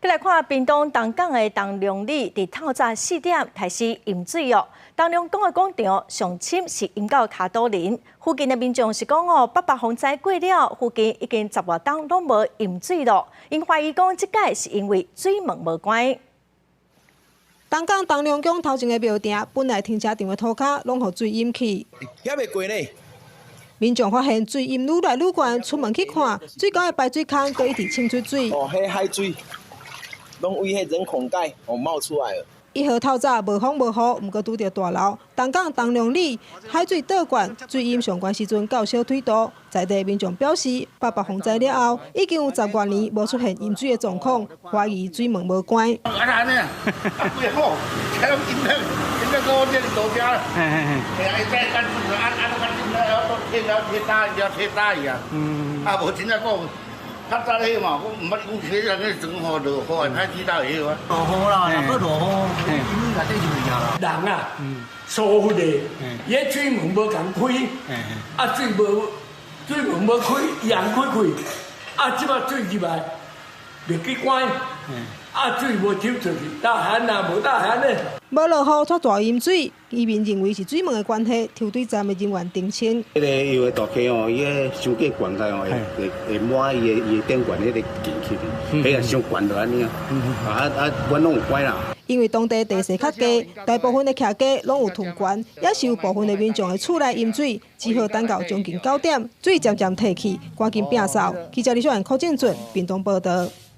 再来看屏东东港的东良里，伫透早4点开始淹水哦。东良港的广场上深是淹到卡多林，附近的民众是讲哦，北风灾过了，附近已经10外冬拢无淹水咯。因怀疑讲，即届是因为水门无关。东港东良港头前的庙埕，本来停车场的涂骹拢互水淹去。也袂过呢。民众发现水淹愈来愈悬，出门去看，水沟的排水孔都一直清出水。哦，迄海水，拢为迄人孔盖冒出来了。1号透早无风无雨，毋过拄着大涝，东港东良里海水倒灌，水淹上悬时阵到小腿肚。在地民众表示，北风灾了后，已经有10多年无出现淹水的状况，怀疑水门无关。安尼啊，几好，睇到今天我这里路边，再干贴大伊啊，啊无真正讲。较早迄嘛，我毋捌讲起来，那整好落雨，太知道迄个。落雨啦，若落雨，淹内底就袂啦。人啊，疏忽的，伊个水门无共开，啊水门无开，人开，啊即摆水入来，袂去关，啊水无抽出去，大旱啊，无大旱咧。无落雨却大淹水，居民认为是水门的关系，抽水站的人员澄清。迄个伊个大溪哦，伊个伤过悬开哦，会满伊个电管迄个进去，迄个伤悬落安尼啊，阮拢有关啦。因为当地地势较低，大部分的徛家拢有土管，也是有部分的民众的厝内淹水。只好等到将近9点，水渐渐退去，赶紧摒扫。记者李小燕、柯建准，屏东报道。